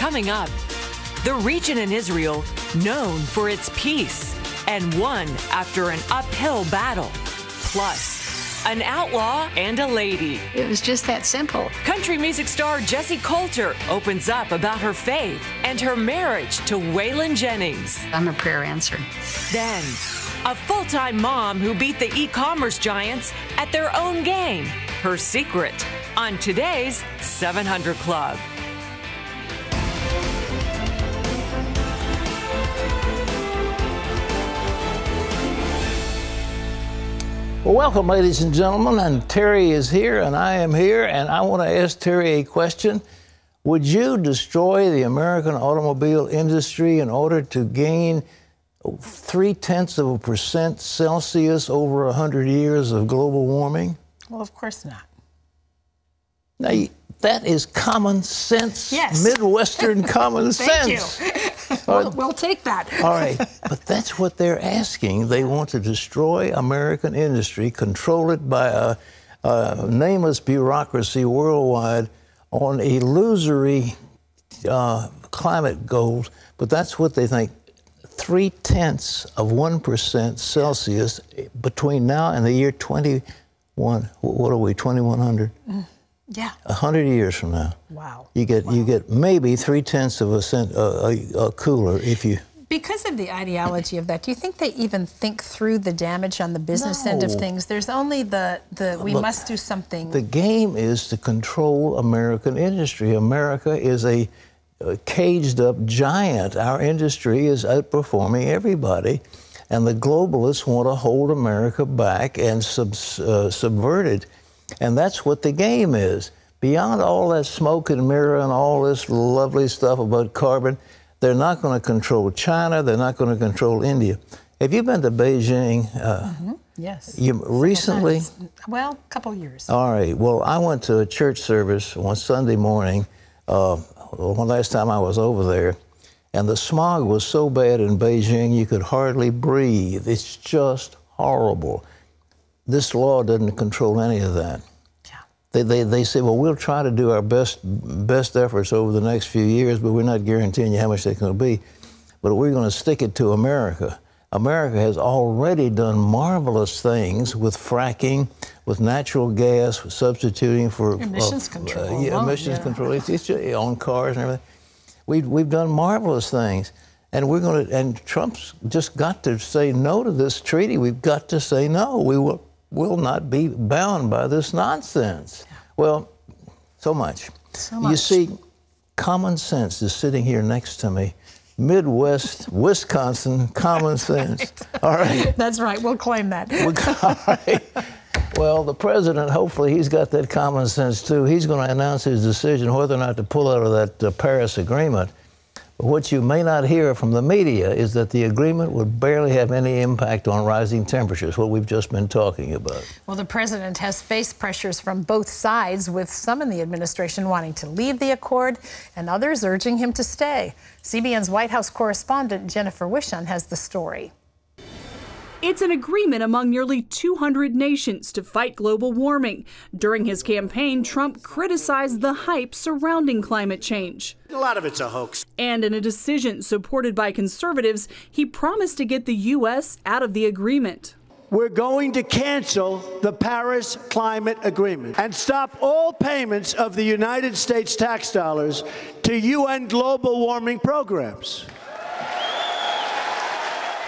Coming up, the region in Israel known for its peace and won after an uphill battle. Plus, an outlaw and a lady. It was just that simple. Country music star Jessi Colter opens up about her faith and her marriage to Waylon Jennings. I'm a prayer answer. Then, a full-time mom who beat the e-commerce giants at their own game. Her secret on today's 700 Club. Well, welcome, ladies and gentlemen, and Terry is here, and I am here, and I want to ask Terry a question. Would you destroy the American automobile industry in order to gain 0.3% Celsius over 100 years of global warming? Well, of course not. Now, that is common sense, yes. Midwestern common sense. Thank you. We'll take that. All right, but that's what they're asking. They want to destroy American industry, control it by a nameless bureaucracy worldwide on illusory climate goals. But that's what they think. 0.3% Celsius between now and the year 21. What are we? 2100. Yeah. 100 years from now. Wow. You get maybe 0.3% cooler if you. Because of the ideology of that, do you think they even think through the damage on the business end of things? There's only we must do something. The game is to control American industry. America is a caged up giant. Our industry is outperforming everybody, and the globalists want to hold America back and subvert it. And that's what the game is. Beyond all that smoke and mirror and all this lovely stuff about carbon, they're not going to control China. They're not going to control India. Have you been to Beijing? Yes. Recently? Well, a couple years. All right. Well, I went to a church service one Sunday morning, one last time I was over there, and the smog was so bad in Beijing you could hardly breathe. It's just horrible. This law doesn't control any of that. Yeah. They say, well, we'll try to do our best efforts over the next few years, but we're not guaranteeing you how much they're going to be. But we're going to stick it to America. America has already done marvelous things with fracking, with natural gas, with substituting for emissions control. Emissions control. It's on cars and everything. We've done marvelous things. And and Trump's just got to say no to this treaty. We've got to say no. We will not be bound by this nonsense. Yeah. Well, so much. You see, common sense is sitting here next to me. Midwest, Wisconsin, common sense. All right. That's right. We'll claim that. All right. Well, the president, hopefully, he's got that common sense, too. He's going to announce his decision whether or not to pull out of that Paris agreement. What you may not hear from the media is that the agreement would barely have any impact on rising temperatures, what we've just been talking about. Well, the president has faced pressures from both sides, with some in the administration wanting to leave the accord and others urging him to stay. CBN's White House correspondent Jennifer Wishon has the story. It's an agreement among nearly 200 nations to fight global warming. During his campaign, Trump criticized the hype surrounding climate change. A lot of it's a hoax. And in a decision supported by conservatives, he promised to get the U.S. out of the agreement. We're going to cancel the Paris Climate Agreement and stop all payments of the United States tax dollars to UN global warming programs.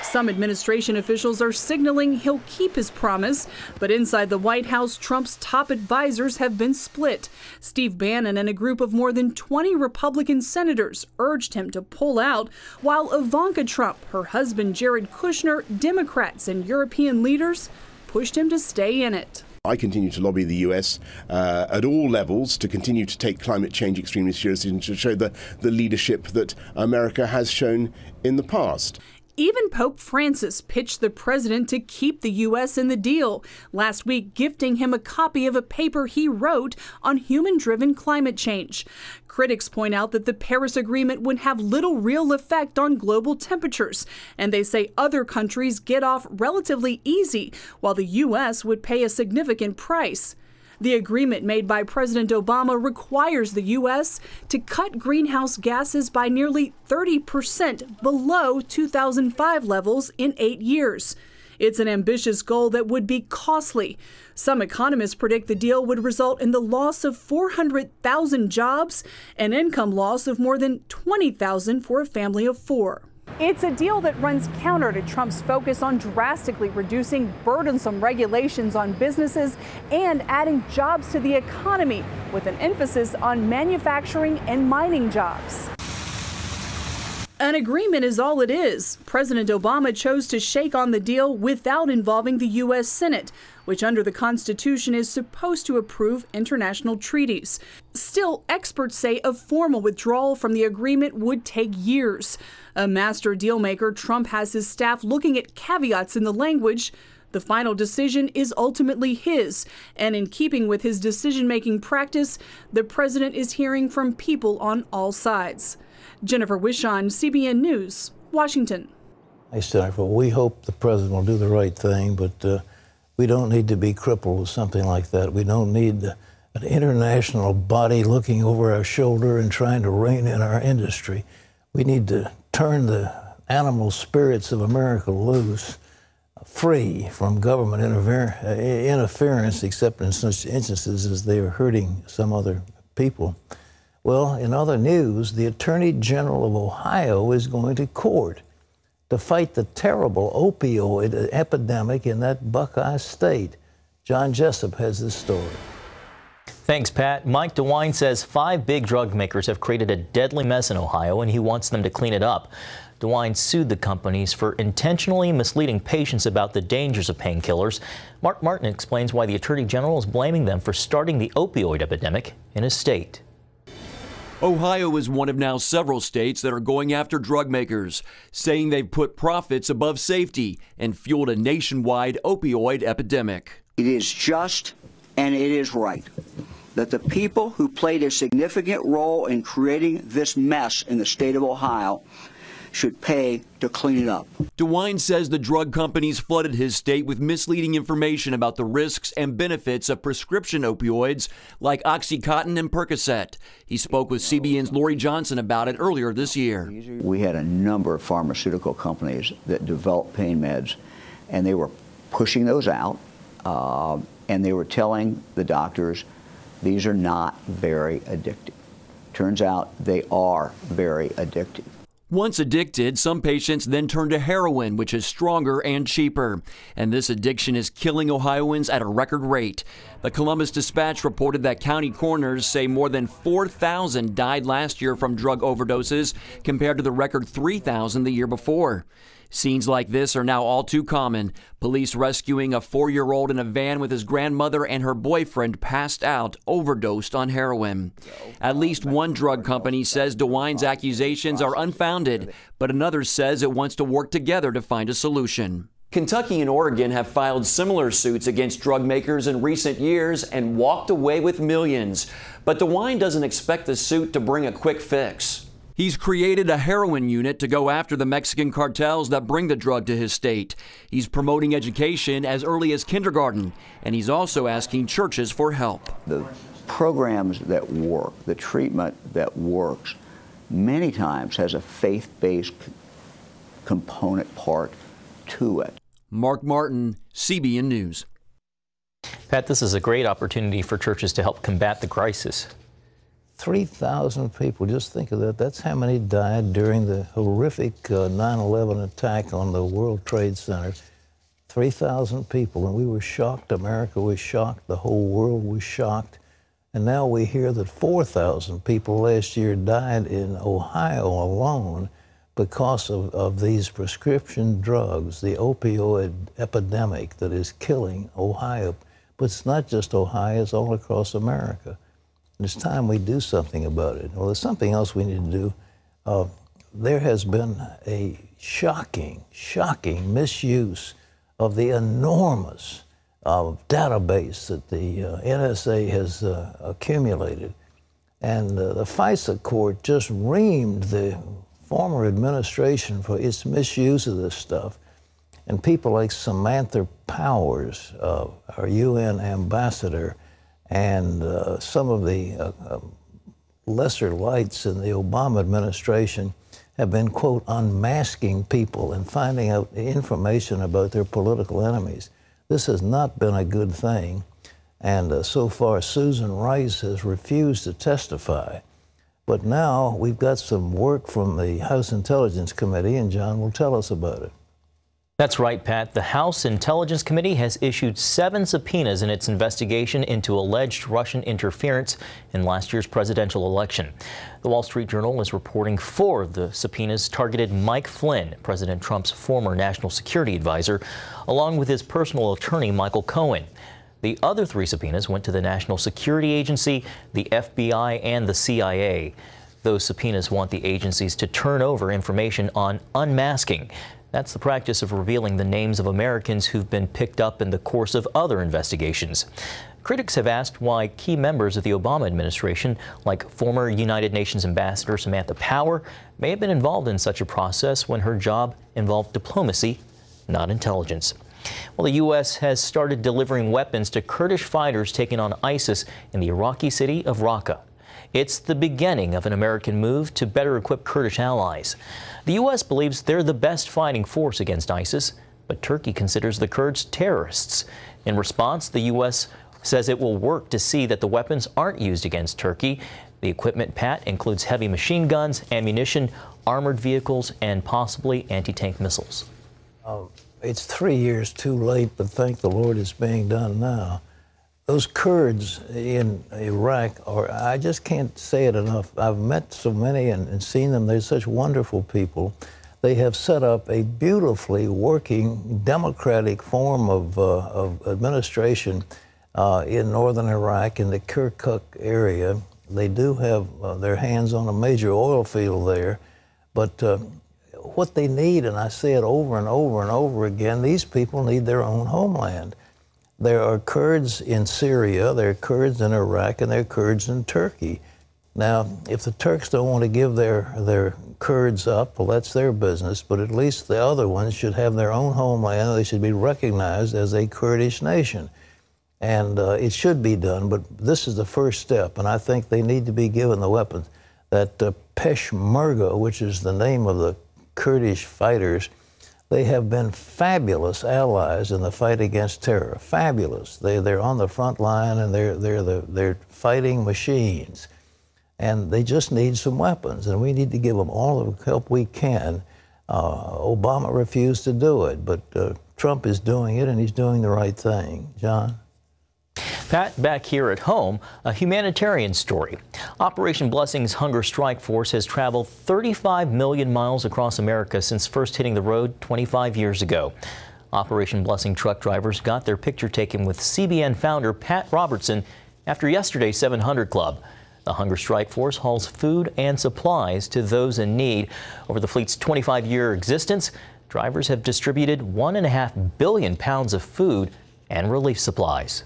Some administration officials are signaling he'll keep his promise, but inside the White House, Trump's top advisors have been split. Steve Bannon and a group of more than 20 Republican senators urged him to pull out, while Ivanka Trump, her husband Jared Kushner, Democrats and European leaders pushed him to stay in it. I continue to lobby the U.S. At all levels to continue to take climate change extremely seriously and to show the leadership that America has shown in the past. Even Pope Francis pitched the president to keep the U.S. in the deal, last week gifting him a copy of a paper he wrote on human-driven climate change. Critics point out that the Paris Agreement would have little real effect on global temperatures, and they say other countries get off relatively easy, while the U.S. would pay a significant price. The agreement made by President Obama requires the U.S. to cut greenhouse gases by nearly 30% below 2005 levels in 8 years. It's an ambitious goal that would be costly. Some economists predict the deal would result in the loss of 400,000 jobs, an income loss of more than 20,000 for a family of 4. It's a deal that runs counter to Trump's focus on drastically reducing burdensome regulations on businesses and adding jobs to the economy, with an emphasis on manufacturing and mining jobs. An agreement is all it is. President Obama chose to shake on the deal without involving the U.S. Senate, which under the Constitution is supposed to approve international treaties. Still, experts say a formal withdrawal from the agreement would take years. A master dealmaker, Trump has his staff looking at caveats in the language. The final decision is ultimately his, and in keeping with his decision-making practice, the president is hearing from people on all sides. Jennifer Wishon, CBN News, Washington. Thanks, Jennifer. We hope the president will do the right thing, but we don't need to be crippled with something like that. We don't need an international body looking over our shoulder and trying to rein in our industry. We need to turn the animal spirits of America loose, free from government interference, except in such instances as they are hurting some other people. Well, in other news, the Attorney General of Ohio is going to court to fight the terrible opioid epidemic in that Buckeye state. John Jessup has this story. Thanks, Pat. Mike DeWine says 5 big drug makers have created a deadly mess in Ohio, and he wants them to clean it up. DeWine sued the companies for intentionally misleading patients about the dangers of painkillers. Mark Martin explains why the Attorney General is blaming them for starting the opioid epidemic in his state. Ohio is one of now several states that are going after drug makers, saying they've put profits above safety and fueled a nationwide opioid epidemic. It is just and it is right that the people who played a significant role in creating this mess in the state of Ohio should pay to clean it up. DeWine says the drug companies flooded his state with misleading information about the risks and benefits of prescription opioids like Oxycontin and Percocet. He spoke with CBN's Lori Johnson about it earlier this year. We had a number of pharmaceutical companies that developed pain meds, and they were pushing those out, and they were telling the doctors these are not very addictive. Turns out they are very addictive. Once addicted, some patients then turn to heroin, which is stronger and cheaper. And this addiction is killing Ohioans at a record rate. The Columbus Dispatch reported that county coroners say more than 4,000 died last year from drug overdoses, compared to the record 3,000 the year before. Scenes like this are now all too common. Police rescuing a 4-year-old in a van with his grandmother and her boyfriend passed out, overdosed on heroin. At least one drug company says DeWine's accusations are unfounded, but another says it wants to work together to find a solution. Kentucky and Oregon have filed similar suits against drug makers in recent years and walked away with millions. But DeWine doesn't expect the suit to bring a quick fix. He's created a heroin unit to go after the Mexican cartels that bring the drug to his state. He's promoting education as early as kindergarten, and he's also asking churches for help. The programs that work, the treatment that works, many times has a faith-based component part to it. Mark Martin, CBN News. Pat, this is a great opportunity for churches to help combat the crisis. 3,000 people, just think of that. That's how many died during the horrific 9/11 attack on the World Trade Center. 3,000 people, and we were shocked. America was shocked. The whole world was shocked. And now we hear that 4,000 people last year died in Ohio alone because of these prescription drugs, the opioid epidemic that is killing Ohio. But it's not just Ohio, it's all across America. It's time we do something about it. Well, there's something else we need to do. There has been a shocking misuse of the enormous database that the NSA has accumulated. And the FISA court just reamed the former administration for its misuse of this stuff. And people like Samantha Powers, our UN ambassador, And some of the lesser lights in the Obama administration have been, quote, unmasking people and finding out information about their political enemies. This has not been a good thing. And so far, Susan Rice has refused to testify. But now we've got some work from the House Intelligence Committee, and John will tell us about it. That's right, Pat. The House Intelligence Committee has issued 7 subpoenas in its investigation into alleged Russian interference in last year's presidential election. The Wall Street Journal is reporting 4 of the subpoenas targeted Mike Flynn, President Trump's former national security advisor, along with his personal attorney, Michael Cohen. The other 3 subpoenas went to the National Security Agency, the FBI, and the CIA. Those subpoenas want the agencies to turn over information on unmasking. That's the practice of revealing the names of Americans who've been picked up in the course of other investigations. Critics have asked why key members of the Obama administration, like former United Nations Ambassador Samantha Power, may have been involved in such a process when her job involved diplomacy, not intelligence. Well, the U.S. has started delivering weapons to Kurdish fighters taking on ISIS in the Iraqi city of Raqqa. It's the beginning of an American move to better equip Kurdish allies. The U.S. believes they're the best fighting force against ISIS, but Turkey considers the Kurds terrorists. In response, the U.S. says it will work to see that the weapons aren't used against Turkey. The equipment, Pat, includes heavy machine guns, ammunition, armored vehicles, and possibly anti-tank missiles. It's 3 years too late, but thank the Lord it's being done now. Those Kurds in Iraq I just can't say it enough. I've met so many and seen them. They're such wonderful people. They have set up a beautifully working democratic form of administration in northern Iraq, in the Kirkuk area. They do have their hands on a major oil field there, but what they need, and I say it over and over and over again, these people need their own homeland. There are Kurds in Syria, there are Kurds in Iraq, and there are Kurds in Turkey. Now, if the Turks don't want to give their Kurds up, well, that's their business, but at least the other ones should have their own homeland. They should be recognized as a Kurdish nation. And it should be done, but this is the first step, and I think they need to be given the weapons. That Peshmerga, which is the name of the Kurdish fighters, they have been fabulous allies in the fight against terror. Fabulous. They're on the front line, and they're fighting machines. And they just need some weapons, and we need to give them all the help we can. Obama refused to do it, but Trump is doing it, and he's doing the right thing. John? Pat, back here at home, a humanitarian story. Operation Blessing's hunger strike force has traveled 35 million miles across America since first hitting the road 25 years ago. Operation Blessing truck drivers got their picture taken with CBN founder Pat Robertson after yesterday's 700 Club. The hunger strike force hauls food and supplies to those in need. Over the fleet's 25-year existence, drivers have distributed 1.5 billion pounds of food and relief supplies.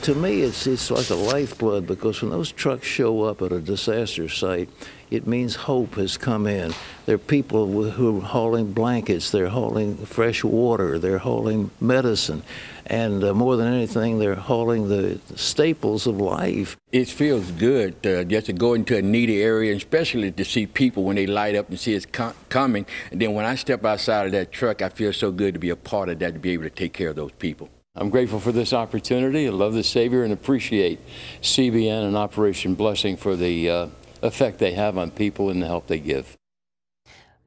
To me, it's like a lifeblood, because when those trucks show up at a disaster site, it means hope has come in. There are people who are hauling blankets, they're hauling fresh water, they're hauling medicine, and more than anything, they're hauling the staples of life. It feels good just to go into a needy area, and especially to see people when they light up and see it's coming. And then when I step outside of that truck, I feel so good to be a part of that, to be able to take care of those people. I'm grateful for this opportunity. I love the Savior and appreciate CBN and Operation Blessing for the effect they have on people and the help they give.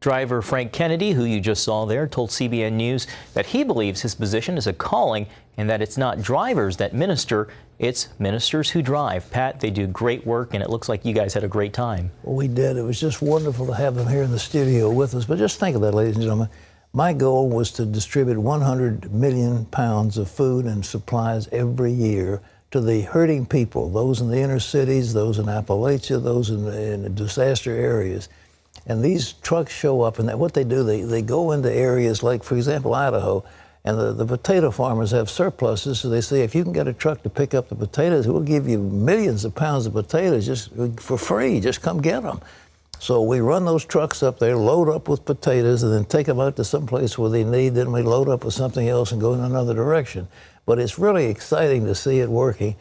Driver Frank Kennedy, who you just saw there, told CBN News that he believes his position is a calling and that it's not drivers that minister, it's ministers who drive. Pat, they do great work, and it looks like you guys had a great time. Well, we did. It was just wonderful to have them here in the studio with us. But just think of that, ladies and gentlemen. My goal was to distribute 100 million pounds of food and supplies every year to the hurting people, those in the inner cities, those in Appalachia, those in disaster areas. And these trucks show up, and what they do, they go into areas like, for example, Idaho, and the potato farmers have surpluses, so they say, if you can get a truck to pick up the potatoes, we'll give you millions of pounds of potatoes just for free. Just come get them. So we run those trucks up there, load up with potatoes, and then take them out to some place where they need. Then we load up with something else and go in another direction. But it's really exciting to see it working.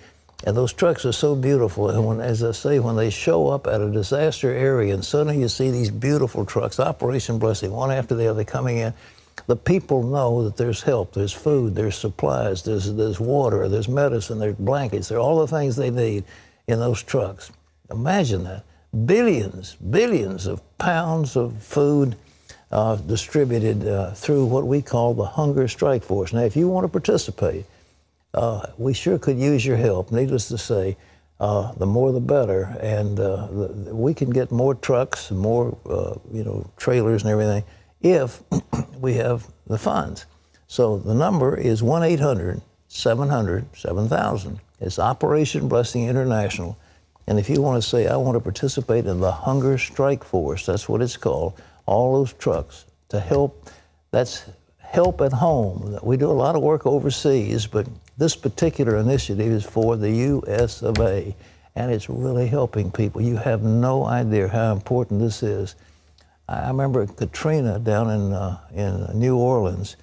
And those trucks are so beautiful. And when, as I say, when they show up at a disaster area and suddenly you see these beautiful trucks, Operation Blessing, one after the other coming in, the people know that there's help, there's food, there's supplies, there's water, there's medicine, there's blankets, there are all the things they need in those trucks. Imagine that. Billions of pounds of food distributed through what we call the Hunger Strike Force. Now, if you want to participate, we sure could use your help. Needless to say, the more the better. And we can get more trucks, more trailers and everything if we have the funds. So the number is 1-800-700-7000. It's Operation Blessing International. And if you want to say, I want to participate in the Hunger Strike Force, that's what it's called, all those trucks to help, that's help at home. We do a lot of work overseas, but this particular initiative is for the U.S. of A., and it's really helping people. You have no idea how important this is. I remember Katrina down in New Orleans.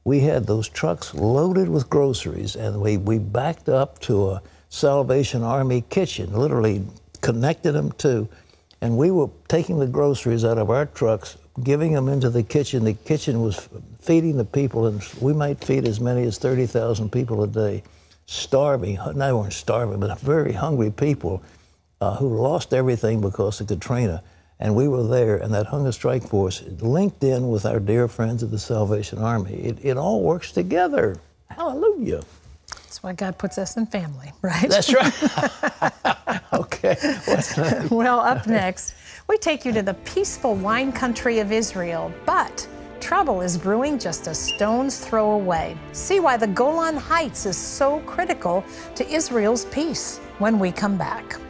We had those trucks loaded with groceries, and we backed up to a Salvation Army kitchen, literally connected them to, and we were taking the groceries out of our trucks, giving them into the kitchen. The kitchen was feeding the people, and we might feed as many as 30,000 people a day, starving. No, they weren't starving, but very hungry people who lost everything because of Katrina. And we were there, and that Hunger Strike Force linked in with our dear friends of the Salvation Army. It all works together. Hallelujah. That's why God puts us in family, right? That's right. Okay. What's next? Well, up next, we take you to the peaceful wine country of Israel, but trouble is brewing just a stone's throw away. See why the Golan Heights is so critical to Israel's peace when we come back.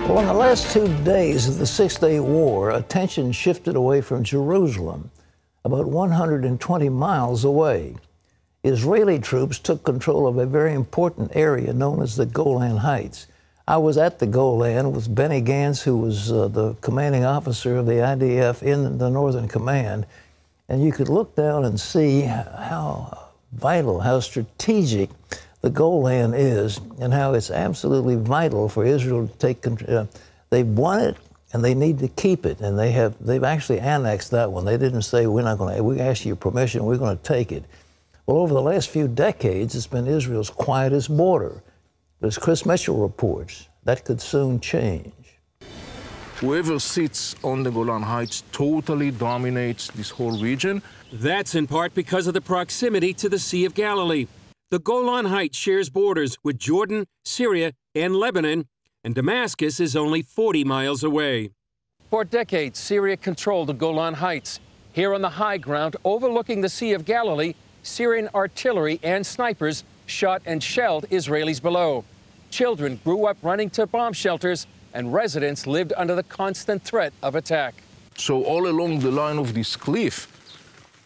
Well, in the last 2 days of the Six-Day War, attention shifted away from Jerusalem, about 120 miles away. Israeli troops took control of a very important area known as the Golan Heights. I was at the Golan with Benny Gantz, who was the commanding officer of the IDF in the Northern Command, and you could look down and see how vital, how strategic the Golan is, and how it's absolutely vital for Israel to take control. They've won it, and they need to keep it, and they've actually annexed that one. They didn't say, we're not going to, we ask your permission, we're going to take it. Well, over the last few decades, it's been Israel's quietest border. But as Chris Mitchell reports, that could soon change. Whoever sits on the Golan Heights totally dominates this whole region. That's in part because of the proximity to the Sea of Galilee. The Golan Heights shares borders with Jordan, Syria, and Lebanon, and Damascus is only 40 miles away. For decades, Syria controlled the Golan Heights. Here on the high ground overlooking the Sea of Galilee, Syrian artillery and snipers shot and shelled Israelis below. Children grew up running to bomb shelters, and residents lived under the constant threat of attack. So all along the line of this cliff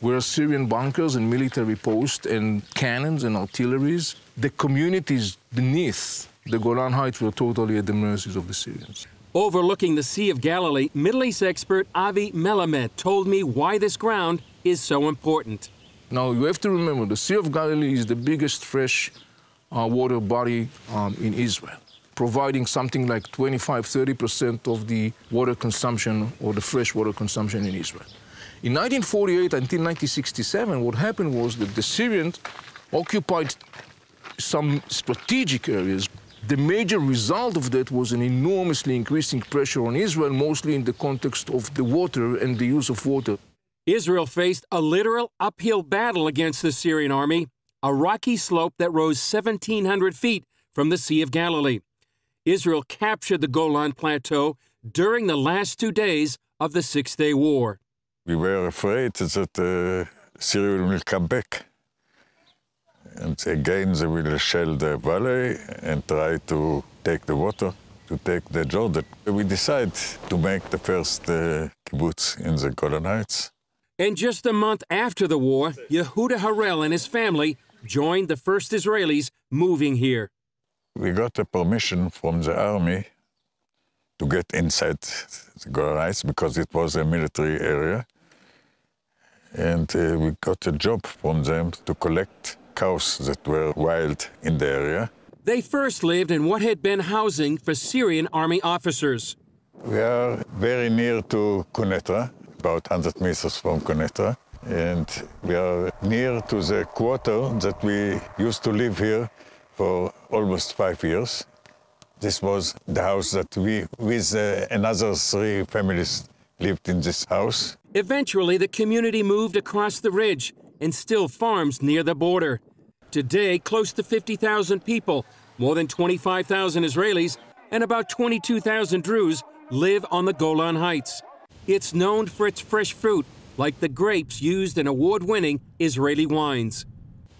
were Syrian bunkers and military posts and cannons and artilleries. The communities beneath the Golan Heights were totally at the mercies of the Syrians. Overlooking the Sea of Galilee, Middle East expert Avi Melamed told me why this ground is so important. Now, you have to remember, the Sea of Galilee is the biggest fresh water body in Israel, providing something like 25–30% of the water consumption or the fresh water consumption in Israel. In 1948 until 1967, what happened was that the Syrians occupied some strategic areas. The major result of that was an enormously increasing pressure on Israel, mostly in the context of the water and the use of water. Israel faced a literal uphill battle against the Syrian army, a rocky slope that rose 1,700 feet from the Sea of Galilee. Israel captured the Golan Plateau during the last 2 days of the Six-Day War. We were afraid that Syria will come back. And again, they will shell the valley and try to take the water, to take the Jordan. We decided to make the first kibbutz in the Golan Heights. And just a month after the war, Yehuda Harel and his family joined the first Israelis moving here. We got a permission from the army to get inside the Golan Heights because it was a military area. And we got a job from them to collect cows that were wild in the area. They first lived in what had been housing for Syrian army officers. We are very near to Quneitra, about 100 meters from Quneitra. And we are near to the quarter that we used to live here for almost 5 years. This was the house that we, with another 3 families, lived in this house. Eventually, the community moved across the ridge and still farms near the border. Today, close to 50,000 people, more than 25,000 Israelis, and about 22,000 Druze live on the Golan Heights. It's known for its fresh fruit, like the grapes used in award-winning Israeli wines.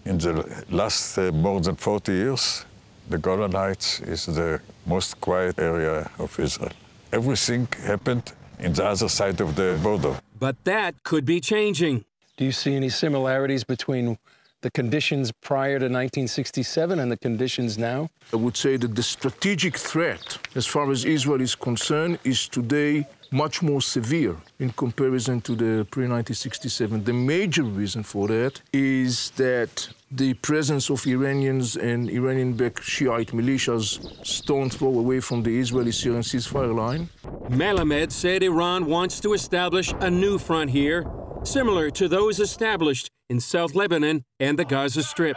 In the last more than 40 years, the Golan Heights is the most quiet area of Israel. Everything happened in the other side of the border. But that could be changing. Do you see any similarities between the conditions prior to 1967 and the conditions now? I would say that the strategic threat, as far as Israel is concerned, is today much more severe in comparison to the pre-1967. The major reason for that is that the presence of Iranians and Iranian-backed Shiite militias stone's throw away from the Israeli-Syrian ceasefire line. Melamed said Iran wants to establish a new front here, similar to those established in South Lebanon and the Gaza Strip.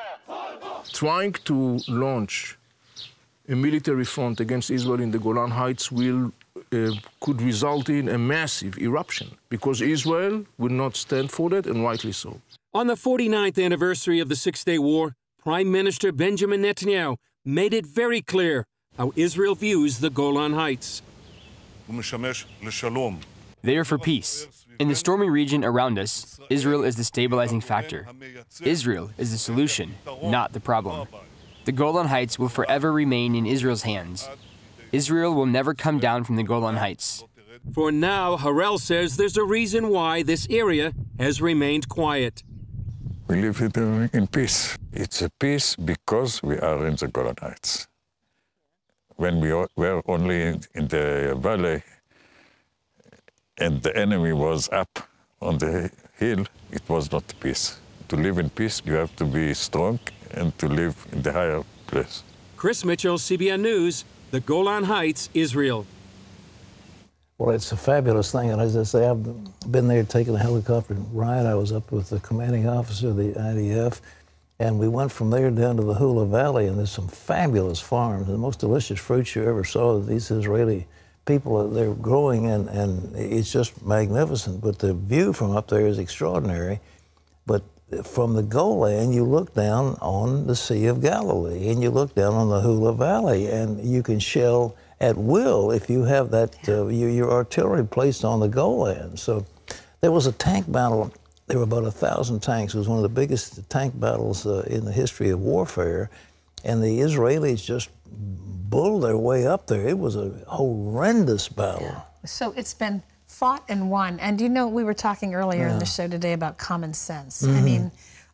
Trying to launch a military front against Israel in the Golan Heights could result in a massive eruption, because Israel will not stand for that, and rightly so. On the 49th anniversary of the Six-Day War, Prime Minister Benjamin Netanyahu made it very clear how Israel views the Golan Heights. They are for peace. In the stormy region around us, Israel is the stabilizing factor. Israel is the solution, not the problem. The Golan Heights will forever remain in Israel's hands. Israel will never come down from the Golan Heights. For now, Harel says there's a reason why this area has remained quiet. We live in peace. It's a peace because we are in the Golan Heights. When we were only in the valley and the enemy was up on the hill, it was not peace. To live in peace, you have to be strong and to live in the higher place. Chris Mitchell, CBN News, the Golan Heights, Israel. Well, it's a fabulous thing, and as I say, I've been there taking a helicopter ride. I was up with the commanding officer of the IDF, and we went from there down to the Hula Valley, and there's some fabulous farms, the most delicious fruits you ever saw. These Israeli people, they're growing, and it's just magnificent. But the view from up there is extraordinary. But from the Golan, you look down on the Sea of Galilee, and you look down on the Hula Valley, and you can shell at will if you have that your artillery placed on the Golan. So there was a tank battle. There were about 1,000 tanks. It was one of the biggest tank battles in the history of warfare, and the Israelis just bulled their way up there. It was a horrendous battle. Yeah. So it's been fought and won. And you know, we were talking earlier in the show today about common sense. I mean,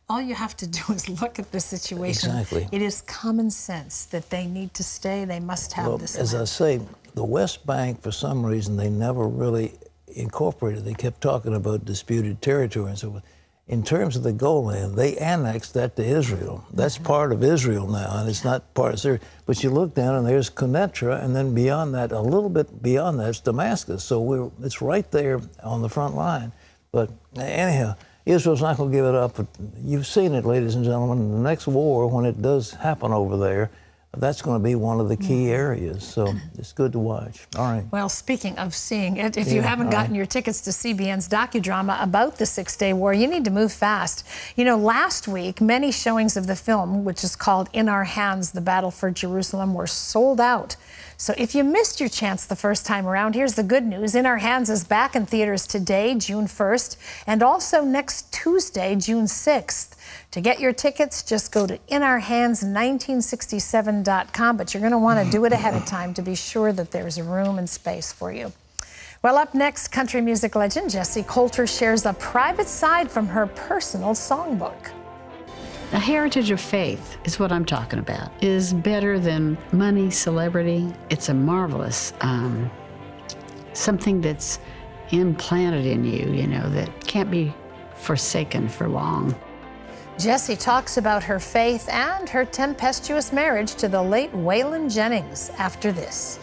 all you have to do is look at the situation. Exactly. It is common sense that they need to stay. They must have this as land. I say, the West Bank, for some reason, they never really incorporated. They kept talking about disputed territory and so forth. In terms of the Golan, they annexed that to Israel. That's part of Israel now, and it's not part of Syria. But you look down, and there's Quneitra, and then beyond that, a little bit beyond that, it's Damascus. So it's right there on the front line. But anyhow, Israel's not going to give it up. But you've seen it, ladies and gentlemen. The next war, when it does happen over there, that's going to be one of the key areas. So it's good to watch. All right. Well, speaking of seeing it, if you haven't gotten your tickets to CBN's docudrama about the Six-Day War, you need to move fast. You know, last week, many showings of the film, which is called In Our Hands, The Battle for Jerusalem, were sold out. So if you missed your chance the first time around, here's the good news. In Our Hands is back in theaters today, June 1st, and also next Tuesday, June 6th. To get your tickets, just go to inourhands1967.com, but you're going to want to do it ahead of time to be sure that there's room and space for you. Well, up next, country music legend Jessi Colter shares a private side from her personal songbook. A heritage of faith is what I'm talking about. Is better than money, celebrity. It's a marvelous something that's implanted in you, you know, that can't be forsaken for long. Jessi talks about her faith and her tempestuous marriage to the late Waylon Jennings after this.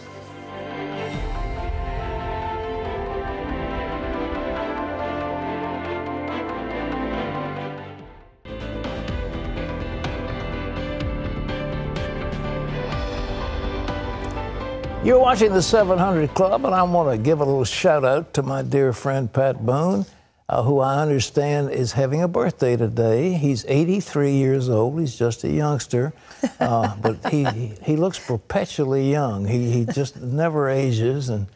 You're watching the 700 Club, and I want to give a little shout out to my dear friend Pat Boone, who I understand is having a birthday today. He's 83 years old. He's just a youngster, but he looks perpetually young. He just never ages, and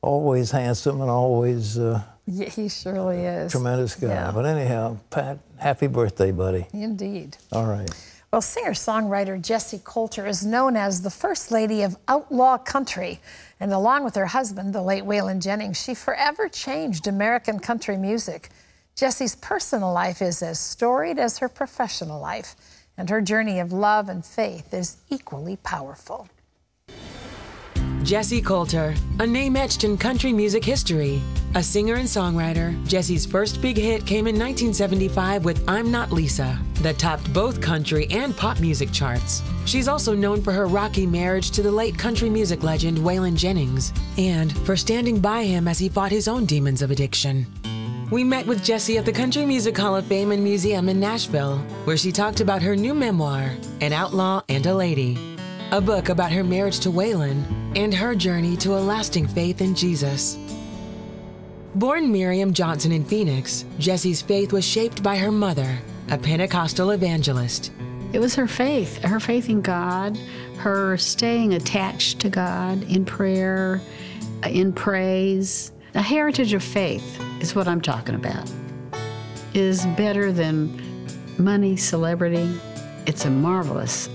always handsome, and always Yeah, he surely is. tremendous guy. Yeah. But anyhow, Pat, happy birthday, buddy. Indeed. All right. Well, singer-songwriter Jessi Colter is known as the First Lady of Outlaw Country. And along with her husband, the late Waylon Jennings, she forever changed American country music. Jessi's personal life is as storied as her professional life, and her journey of love and faith is equally powerful. Jessi Colter, a name etched in country music history. A singer and songwriter, Jessi's first big hit came in 1975 with I'm Not Lisa, that topped both country and pop music charts. She's also known for her rocky marriage to the late country music legend Waylon Jennings, and for standing by him as he fought his own demons of addiction. We met with Jessi at the Country Music Hall of Fame and Museum in Nashville, where she talked about her new memoir, An Outlaw and a Lady, a book about her marriage to Waylon and her journey to a lasting faith in Jesus. Born Miriam Johnson in Phoenix, Jessi's faith was shaped by her mother, a Pentecostal evangelist. It was her faith in God, her staying attached to God in prayer, in praise. A heritage of faith is what I'm talking about. Is better than money, celebrity. It's a marvelous,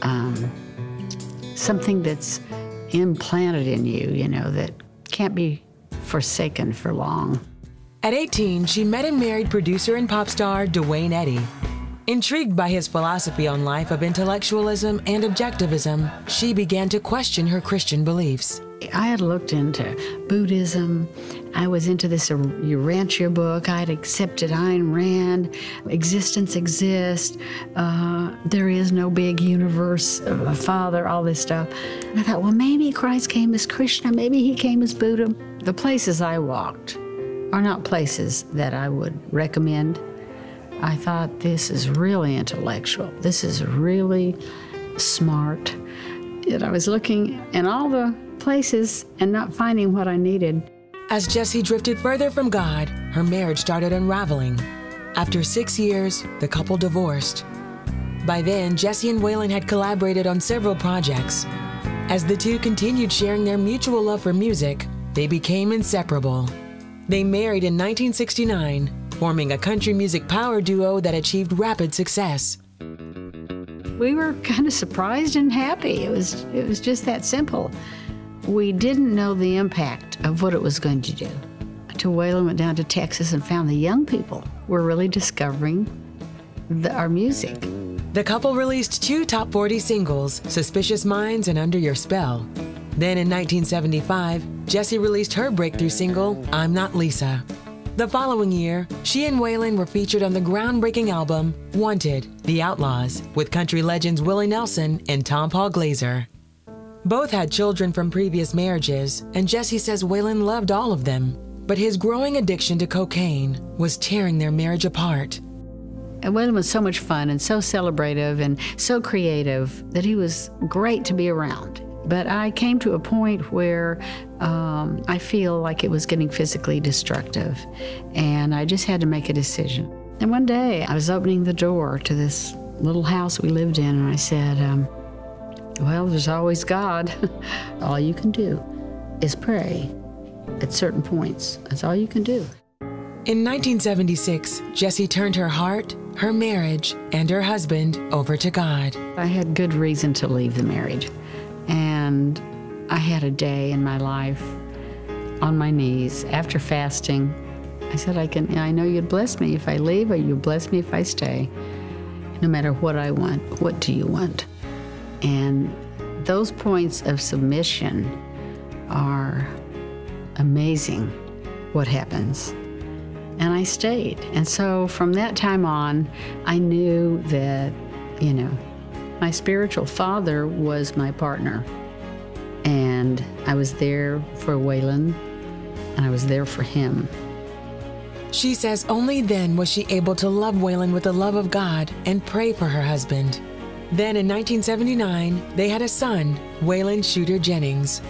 something that's implanted in you, you know, that can't be forsaken for long. At 18, she met and married producer and pop star Duane Eddy. Intrigued by his philosophy on life of intellectualism and objectivism, she began to question her Christian beliefs. I had looked into Buddhism. I was into this Urantia book. I had accepted Ayn Rand. Existence exists. There is no big universe, a father, all this stuff. And I thought, well, maybe Christ came as Krishna. Maybe he came as Buddha. The places I walked are not places that I would recommend. I thought, this is really intellectual. This is really smart. And I was looking in all the places and not finding what I needed. As Jessi drifted further from God, her marriage started unraveling. After 6 years, the couple divorced. By then, Jessi and Waylon had collaborated on several projects. As the two continued sharing their mutual love for music, they became inseparable. They married in 1969, forming a country music power duo that achieved rapid success. We were kind of surprised and happy. It was just that simple. We didn't know the impact of what it was going to do. Until Waylon went down to Texas and found the young people were really discovering our music. The couple released 2 top 40 singles, Suspicious Minds and Under Your Spell. Then in 1975, Jessi released her breakthrough single, I'm Not Lisa. The following year, she and Waylon were featured on the groundbreaking album, Wanted, The Outlaws, with country legends Willie Nelson and Tom Paul Glaser. Both had children from previous marriages, and Jessi says Waylon loved all of them, but his growing addiction to cocaine was tearing their marriage apart. And Waylon was so much fun and so celebrative and so creative that he was great to be around. But I came to a point where I feel like it was getting physically destructive, and I just had to make a decision. And one day, I was opening the door to this little house we lived in, and I said, well, there's always God. All you can do is pray at certain points. That's all you can do. In 1976, Jessi turned her heart, her marriage, and her husband over to God. I had good reason to leave the marriage. And I had a day in my life on my knees after fasting. I said, I know you'd bless me if I leave, or you'd bless me if I stay. No matter what I want, what do you want? And those points of submission are amazing what happens. And I stayed. And so from that time on, I knew that, you know, my spiritual father was my partner. And I was there for Waylon, and I was there for him. She says only then was she able to love Waylon with the love of God and pray for her husband. Then in 1979, they had a son, Waylon Shooter Jennings.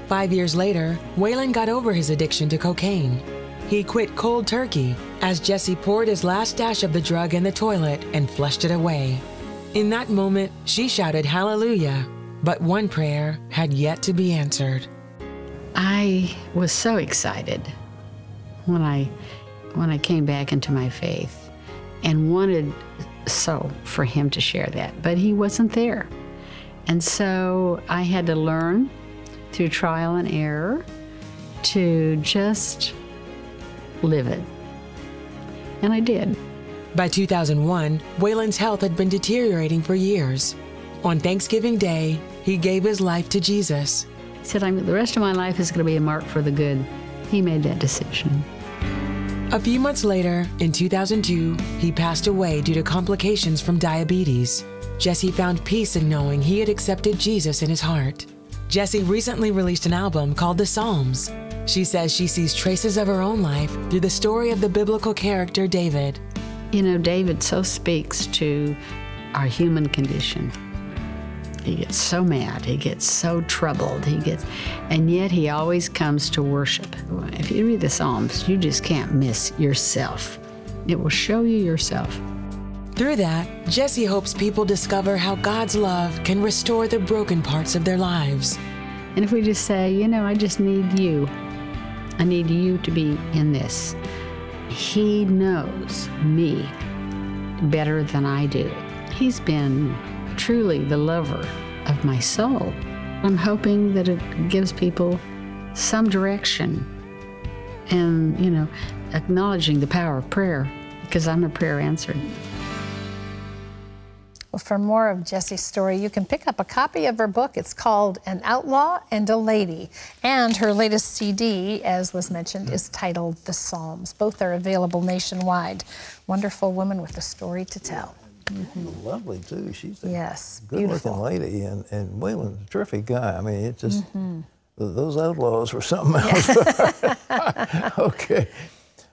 5 years later, Waylon got over his addiction to cocaine. He quit cold turkey as Jessi poured his last dash of the drug in the toilet and flushed it away. In that moment, she shouted hallelujah, but one prayer had yet to be answered. I was so excited when I came back into my faith and wanted so for him to share that, but he wasn't there. And so I had to learn through trial and error to just live it. And I did. By 2001, Waylon's health had been deteriorating for years. On Thanksgiving Day, he gave his life to Jesus. He said, the rest of my life is going to be a mark for the good. He made that decision. A few months later, in 2002, he passed away due to complications from diabetes. Jessi found peace in knowing he had accepted Jesus in his heart. Jessi recently released an album called The Psalms. She says she sees traces of her own life through the story of the biblical character David. You know, David so speaks to our human condition. He gets so mad, he gets so troubled, and yet he always comes to worship. If you read the Psalms, you just can't miss yourself. It will show you yourself. Through that, Jessi hopes people discover how God's love can restore the broken parts of their lives. And if we just say, you know, I just need you. I need you to be in this. He knows me better than I do. He's been truly the lover of my soul. I'm hoping that it gives people some direction and, you know, acknowledging the power of prayer, because I'm a prayer answered. Well, for more of Jessi's story, you can pick up a copy of her book. It's called An Outlaw and a Lady. And her latest CD, as was mentioned, is titled The Psalms. Both are available nationwide. Wonderful woman with a story to tell. Mm-hmm. Lovely, too. She's a beautiful good-looking lady. And Waylon's a terrific guy. I mean, it's just, those outlaws were something else. Okay.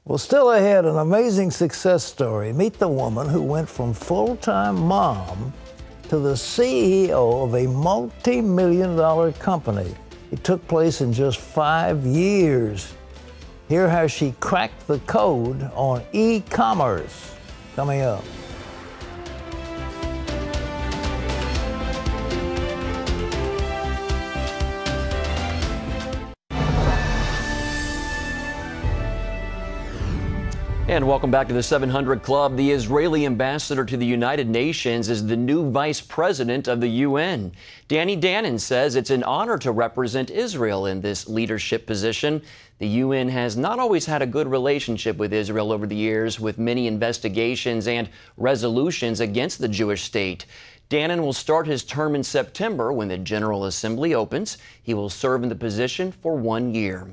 Well, still ahead, an amazing success story. Meet the woman who went from full-time mom to the CEO of a multi-million-dollar company. It took place in just 5 years. Hear how she cracked the code on e-commerce. Coming up. And welcome back to the 700 Club. The Israeli ambassador to the United Nations is the new vice president of the UN. Danny Danon says it's an honor to represent Israel in this leadership position. The UN has not always had a good relationship with Israel over the years, with many investigations and resolutions against the Jewish state. Danon will start his term in September when the General Assembly opens. He will serve in the position for 1 year.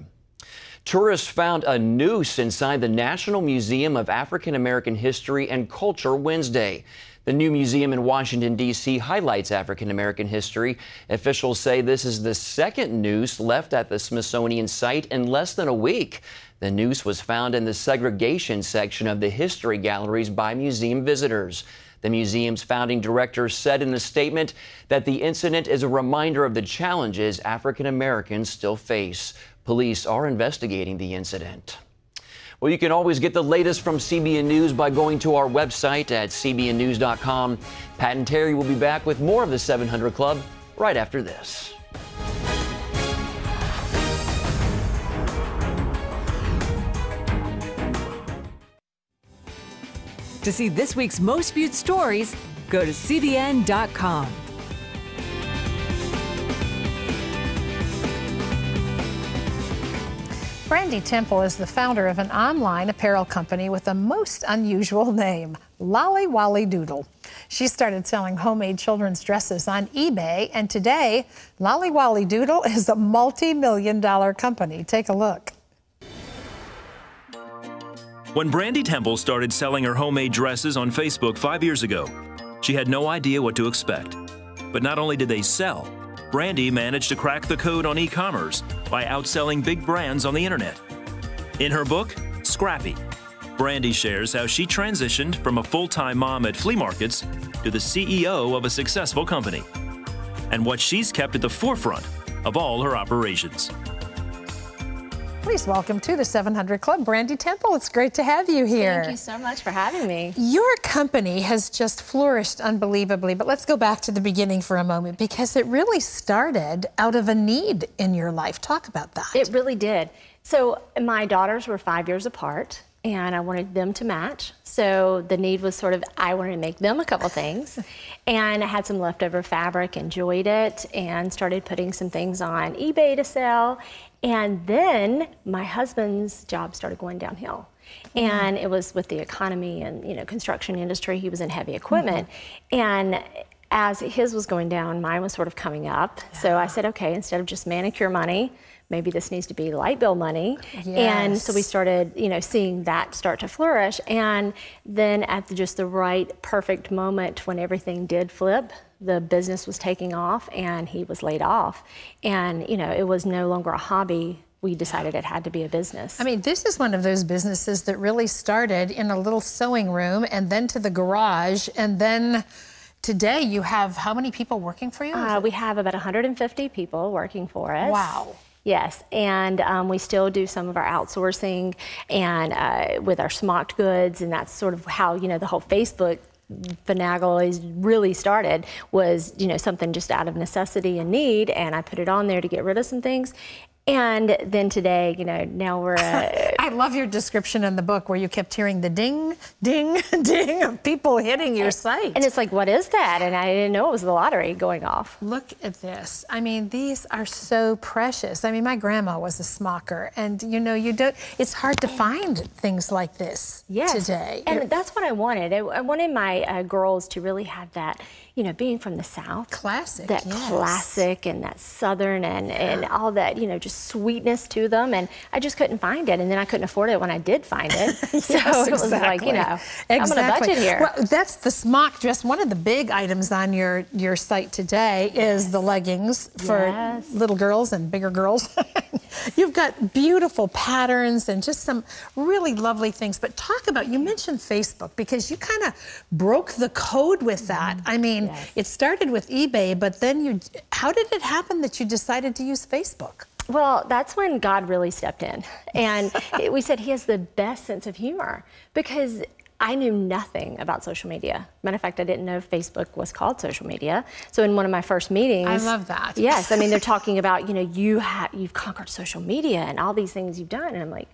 Tourists found a noose inside the National Museum of African American History and Culture Wednesday. The new museum in Washington, D.C. highlights African American history. Officials say this is the second noose left at the Smithsonian site in less than a week. The noose was found in the segregation section of the history galleries by museum visitors. The museum's founding director said in a statement that the incident is a reminder of the challenges African Americans still face. Police are investigating the incident. Well, you can always get the latest from CBN News by going to our website at cbnnews.com. Pat and Terry will be back with more of the 700 Club right after this. To see this week's most viewed stories, go to cbn.com. Brandi Temple is the founder of an online apparel company with a most unusual name, Lolly Wally Doodle. She started selling homemade children's dresses on eBay, and today, Lolly Wally Doodle is a multi-million-dollar company. Take a look. When Brandi Temple started selling her homemade dresses on Facebook 5 years ago, she had no idea what to expect. But not only did they sell, Brandi managed to crack the code on e-commerce by outselling big brands on the internet. In her book, Scrappy, Brandi shares how she transitioned from a full-time mom at flea markets to the CEO of a successful company, and what she's kept at the forefront of all her operations. Please welcome to the 700 Club, Brandi Temple. It's great to have you here. Thank you so much for having me. Your company has just flourished unbelievably, but let's go back to the beginning for a moment, because it really started out of a need in your life. Talk about that. It really did. So my daughters were 5 years apart, and I wanted them to match. So the need was sort of, I wanted to make them a couple things. And I had some leftover fabric, enjoyed it, and started putting some things on eBay to sell. And then my husband's job started going downhill. And it was with the economy and, you know, construction industry. He was in heavy equipment. And as his was going down, mine was sort of coming up. So I said, okay, instead of just manicure money, maybe this needs to be light bill money. And so we started, you know, seeing that start to flourish. And then at just the right, perfect moment when everything did flip, the business was taking off and he was laid off. And, you know, it was no longer a hobby. We decided it had to be a business. I mean, this is one of those businesses that really started in a little sewing room and then to the garage, and then today you have how many people working for you? We have about 150 people working for us. Wow. Yes, and we still do some of our outsourcing and with our smocked goods, and that's sort of how, you know, the whole Facebook finagle is really started, was, you know, something just out of necessity and need, and I put it on there to get rid of some things. And then today, you know, now we're I love your description in the book where you kept hearing the ding, ding, ding of people hitting your site. And it's like, what is that? And I didn't know it was the lottery going off. Look at this. I mean, these are so precious. I mean, my grandma was a smocker, and you know, it's hard to find things like this today. And that's what I wanted. I wanted my girls to really have that, you know, being from the South. Classic. That classic and that Southern and all that, you know, just sweetness to them. And I just couldn't find it. And then I couldn't afford it when I did find it. So it was like, you know, I'm on a budget here. Well, that's the smock dress. One of the big items on your site today is the leggings for little girls and bigger girls. You've got beautiful patterns and just some really lovely things. But talk about, you mentioned Facebook, because you kind of broke the code with that. I mean, it started with eBay, but then how did it happen that you decided to use Facebook? Well, that's when God really stepped in. And we said he has the best sense of humor, because I knew nothing about social media. Matter of fact, I didn't know Facebook was called social media. So in one of my first meetings— I love that. Yes, I mean, they're talking about, you know, you've conquered social media and all these things you've done. And I'm like,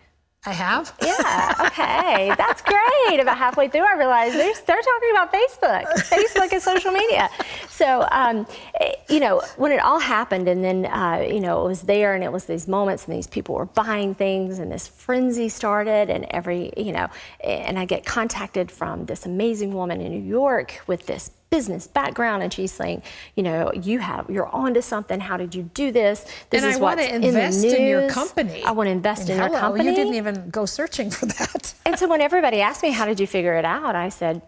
I have? Yeah, okay, that's great. About halfway through, I realized they're talking about Facebook. Facebook is social media. So, you know, when it all happened, and then, you know, it was there, and it was these moments, and these people were buying things, and this frenzy started, and you know, and I get contacted from this amazing woman in New York with this business background, and she's saying, you know, you're onto something. How did you do this? This is what's in the news. And I want to invest in your company. I want to invest in your company. You didn't even go searching for that. And so when everybody asked me, how did you figure it out? I said,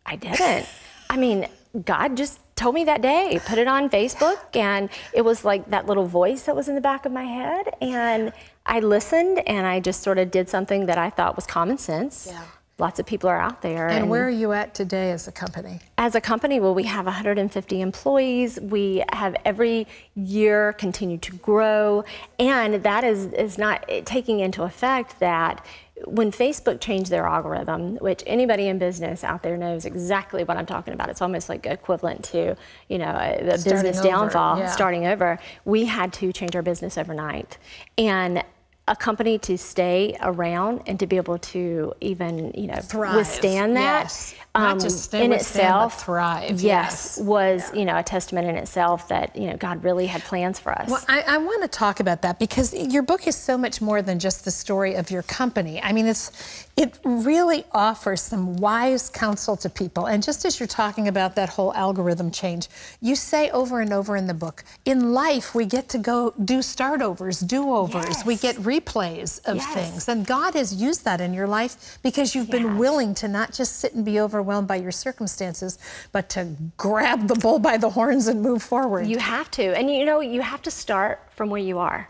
I didn't. I mean, God just told me that day, put it on Facebook, and it was like that little voice that was in the back of my head, and I listened, and I just sort of did something that I thought was common sense. Yeah. Lots of people are out there. And where are you at today as a company? As a company, well, we have 150 employees. We have every year continued to grow. And that is not taking into effect that when Facebook changed their algorithm, which anybody in business out there knows exactly what I'm talking about. It's almost like equivalent to, you know, a business downfall, starting over. We had to change our business overnight. And a company to stay around and to be able to even, you know, withstand that, Not just stay in withstand, itself, but thrive. yes, was a testament in itself that God really had plans for us. Well, I want to talk about that because your book is so much more than just the story of your company. I mean, it really offers some wise counsel to people. And just as you're talking about that whole algorithm change, you say over and over in the book, in life we get to go do start-overs, do-overs, Yes. we get replays of things. And God has used that in your life because you've been willing to not just sit and be overwhelmed by your circumstances, but to grab the bull by the horns and move forward. You have to. And you have to start from where you are.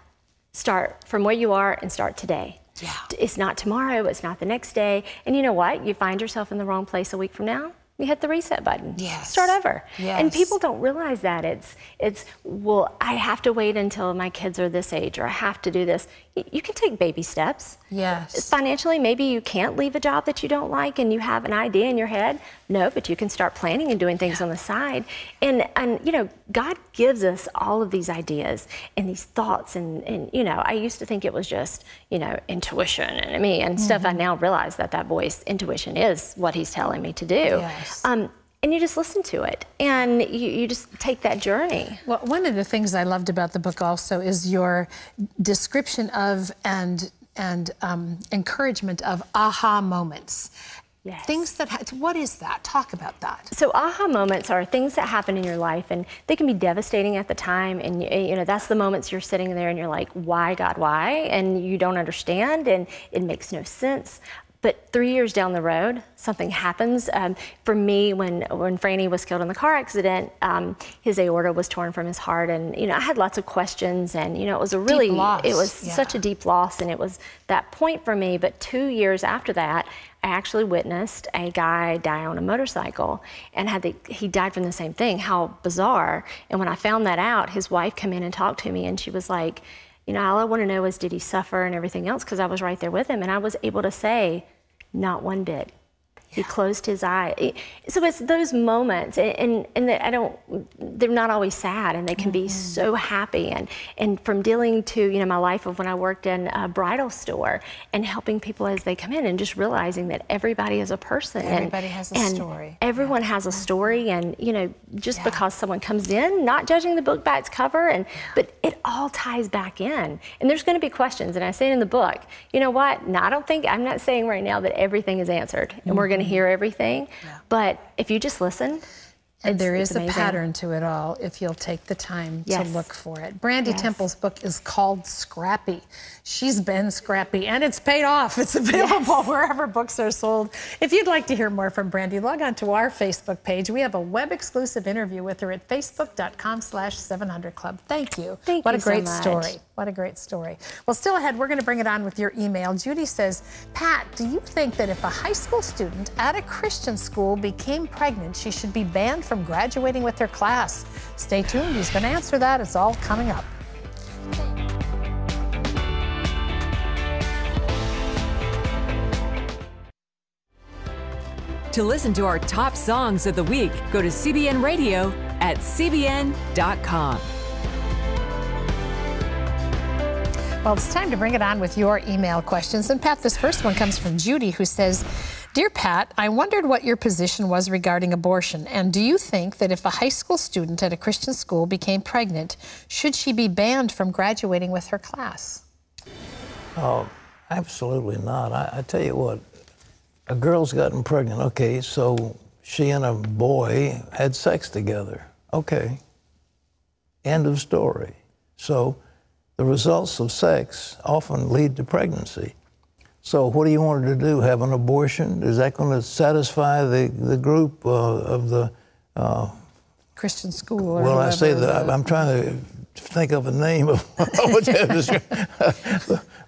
Start from where you are and start today. Yeah. It's not tomorrow, it's not the next day. And you know what? You find yourself in the wrong place a week from now, you hit the reset button. Yes. Start over. Yes. And people don't realize that. It's well, I have to wait until my kids are this age, or I have to do this. You can take baby steps. Yes. Financially, maybe you can't leave a job that you don't like and you have an idea in your head. No, but you can start planning and doing things on the side. And God gives us all of these ideas and these thoughts. And I used to think it was just, intuition and stuff. I now realize that voice, intuition, is what he's telling me to do. Yes. And you just listen to it, and you just take that journey. Well, one of the things I loved about the book also is your description of and encouragement of aha moments. Yes. Things that, what is that? Talk about that. So aha moments are things that happen in your life, and they can be devastating at the time. And that's the moments you're sitting there and you're like, why, God, why? And you don't understand, and it makes no sense. But 3 years down the road, something happens. For me, when Franny was killed in the car accident, his aorta was torn from his heart, and I had lots of questions, and it was a really, it was such a deep loss, and it was that point for me. But 2 years after that, I actually witnessed a guy die on a motorcycle, and he died from the same thing. How bizarre! And when I found that out, his wife came in and talked to me, and she was like, all I want to know is, did he suffer and everything else? Because I was right there with him, and I was able to say, not one bit. He closed his eye. So it's those moments, and they're not always sad, and they can be so happy. And from dealing to, my life of when I worked in a bridal store and helping people as they come in, and just realizing that everybody is a person. Everybody has a story. Everyone has a story, and, just because someone comes in, not judging the book by its cover, but it all ties back in. And there's going to be questions, and I say it in the book. You know what? No, I'm not saying right now that everything is answered, and we're going to hear everything, but if you just listen, and there is a pattern to it all if you'll take the time to look for it. Brandi Temple's book is called Scrappy. She's been scrappy, and it's paid off. It's available wherever books are sold. If you'd like to hear more from Brandi, log on to our Facebook page. We have a web-exclusive interview with her at facebook.com/700club. Thank you. Thank you. What a great so much. story. What a great story. Well, still ahead, we're going to bring it on with your email. Judy says, Pat, do you think that if a high school student at a Christian school became pregnant, she should be banned from graduating with her class? Stay tuned. He's going to answer that. It's all coming up. To listen to our top songs of the week, go to CBN Radio at cbn.com. Well, it's time to bring it on with your email questions. And Pat, this first one comes from Judy, who says, Dear Pat, I wondered what your position was regarding abortion. And do you think that if a high school student at a Christian school became pregnant, should she be banned from graduating with her class? Oh, absolutely not. I tell you what, a girl's gotten pregnant. Okay, so she and a boy had sex together. Okay. End of story. So the results of sex often lead to pregnancy. So what do you want her to do? Have an abortion? Is that going to satisfy the group of the Christian school? Or well, I say that I'm trying to think of a name of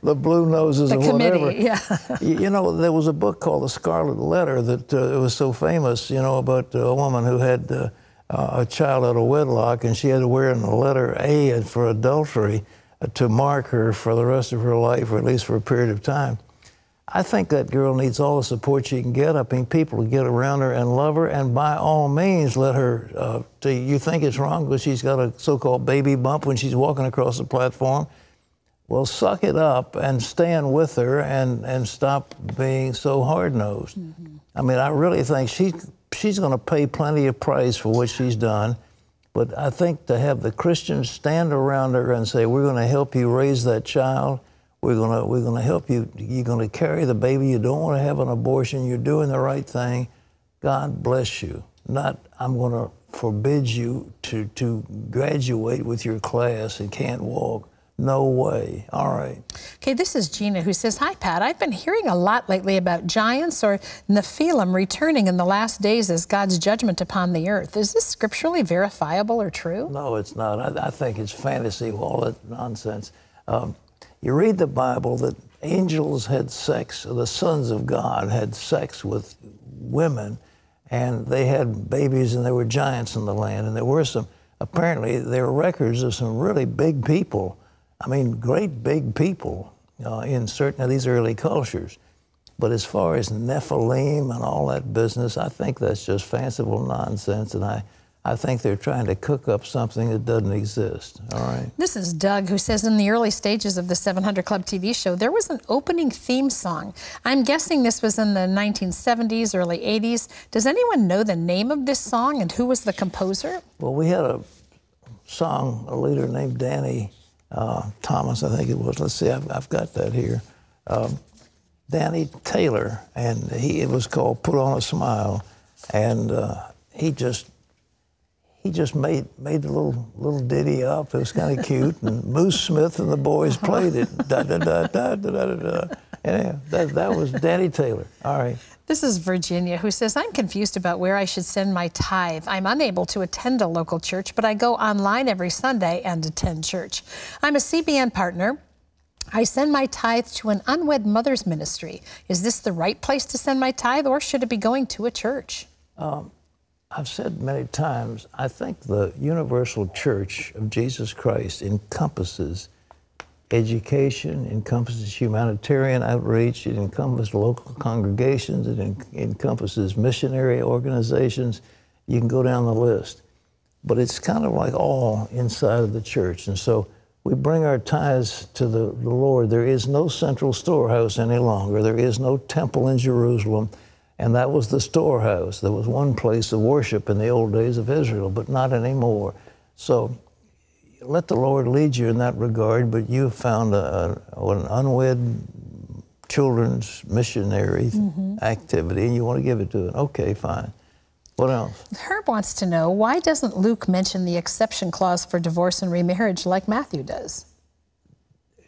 the Blue Noses or whatever. Yeah. You know, there was a book called The Scarlet Letter that it was so famous. You know, about a woman who had a child out of wedlock, and she had to wear in the letter A for adultery to mark her for the rest of her life, or at least for a period of time. I think that girl needs all the support she can get. I think people to get around her and love her, and by all means let her, you think it's wrong because she's got a so-called baby bump when she's walking across the platform. Well, suck it up and stand with her and stop being so hard-nosed. I mean, I really think she's going to pay plenty of price for what she's done. But I think to have the Christians stand around her and say, we're going to help you raise that child, we're going to help you, you're going to carry the baby, you don't want to have an abortion, you're doing the right thing, God bless you. Not, I'm going to forbid you to graduate with your class and can't walk. No way. All right. Okay, this is Gina who says, hi, Pat. I've been hearing a lot lately about giants or Nephilim returning in the last days as God's judgment upon the earth. Is this scripturally verifiable or true? No, it's not. I think it's fantasy, all that nonsense. You read the Bible that angels had sex, the sons of God had sex with women, and they had babies, and there were giants in the land. And there were some, apparently, there are records of some really big people. I mean, great big people in certain of these early cultures. But as far as Nephilim and all that business, I think that's just fanciful nonsense, and I think they're trying to cook up something that doesn't exist, all right? This is Doug, who says in the early stages of the 700 Club TV show, there was an opening theme song. I'm guessing this was in the 1970s, early 80s. Does anyone know the name of this song and who was the composer? Well, we had a leader named Danny Thomas, I think it was. Let's see, I've got that here. Danny Taylor, and it was called Put on a Smile, and he just made a little ditty up. It was kind of cute, and Moose Smith and the boys played it. Da da da da da da da. Yeah, that was Danny Taylor. All right. This is Virginia, who says, I'm confused about where I should send my tithe. I'm unable to attend a local church, but I go online every Sunday and attend church. I'm a CBN partner. I send my tithe to an unwed mother's ministry. Is this the right place to send my tithe, or should it be going to a church? I've said many times, I think the universal church of Jesus Christ encompasses education, encompasses humanitarian outreach, it encompasses local congregations, it encompasses missionary organizations. You can go down the list. But it's kind of like all inside of the church. And so we bring our tithes to the Lord. There is no central storehouse any longer. There is no temple in Jerusalem. And that was the storehouse. There was one place of worship in the old days of Israel, but not anymore. So let the Lord lead you in that regard, but you found an unwed children's missionary activity, and you want to give it to it. Okay, fine. What else? Herb wants to know, why doesn't Luke mention the exception clause for divorce and remarriage like Matthew does?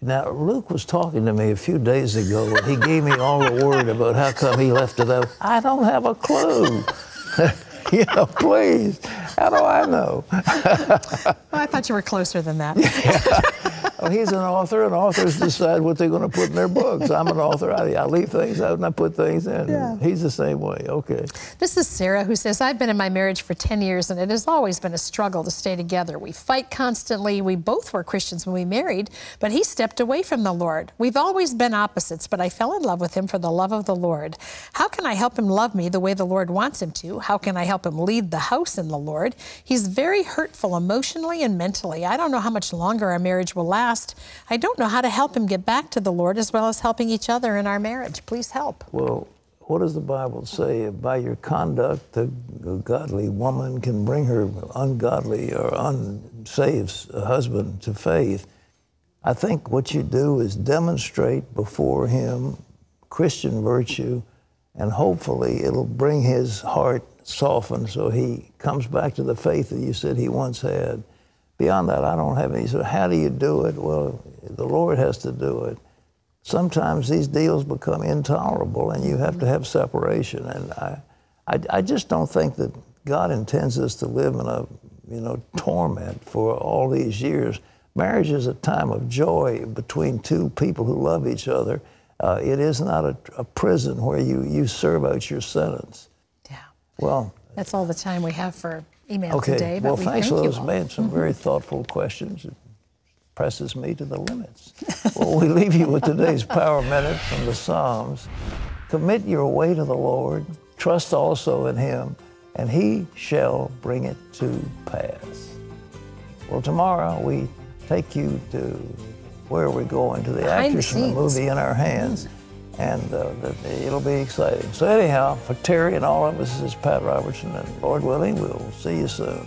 Now, Luke was talking to me a few days ago, and he gave me all the word about how come he left it out. I don't have a clue. You know, please. How do I know? Well, I thought you were closer than that. Well, he's an author, and authors decide what they're going to put in their books. I'm an author. I leave things out and I put things in. Yeah. He's the same way. Okay. This is Sarah, who says, I've been in my marriage for 10 years, and it has always been a struggle to stay together. We fight constantly. We both were Christians when we married, but he stepped away from the Lord. We've always been opposites, but I fell in love with him for the love of the Lord. How can I help him love me the way the Lord wants him to? How can I help him lead the house in the Lord? He's very hurtful emotionally and mentally. I don't know how much longer our marriage will last. I don't know how to help him get back to the Lord, as well as helping each other in our marriage. Please help. Well, what does the Bible say? By your conduct, a godly woman can bring her ungodly or unsaved husband to faith. I think what you do is demonstrate before him Christian virtue, and hopefully it'll bring his heart softened so he comes back to the faith that you said he once had. Beyond that, I don't have any. So how do you do it? Well, the Lord has to do it. Sometimes these deals become intolerable, and you have to have separation. And I just don't think that God intends us to live in a torment for all these years. Marriage is a time of joy between two people who love each other. It is not a prison where you serve out your sentence. Yeah. Well, that's all the time we have for email today. But well, thanks for those, man. Some very thoughtful questions. It presses me to the limits. Well, we leave you with today's Power Minute from the Psalms. Commit your way to the Lord. Trust also in him, and he shall bring it to pass. Well, tomorrow we take you to where are we going? To the actress from the movie In Our Hands. and it'll be exciting. So anyhow, for Terry and all of us, this is Pat Robertson, and Lord willing, we'll see you soon.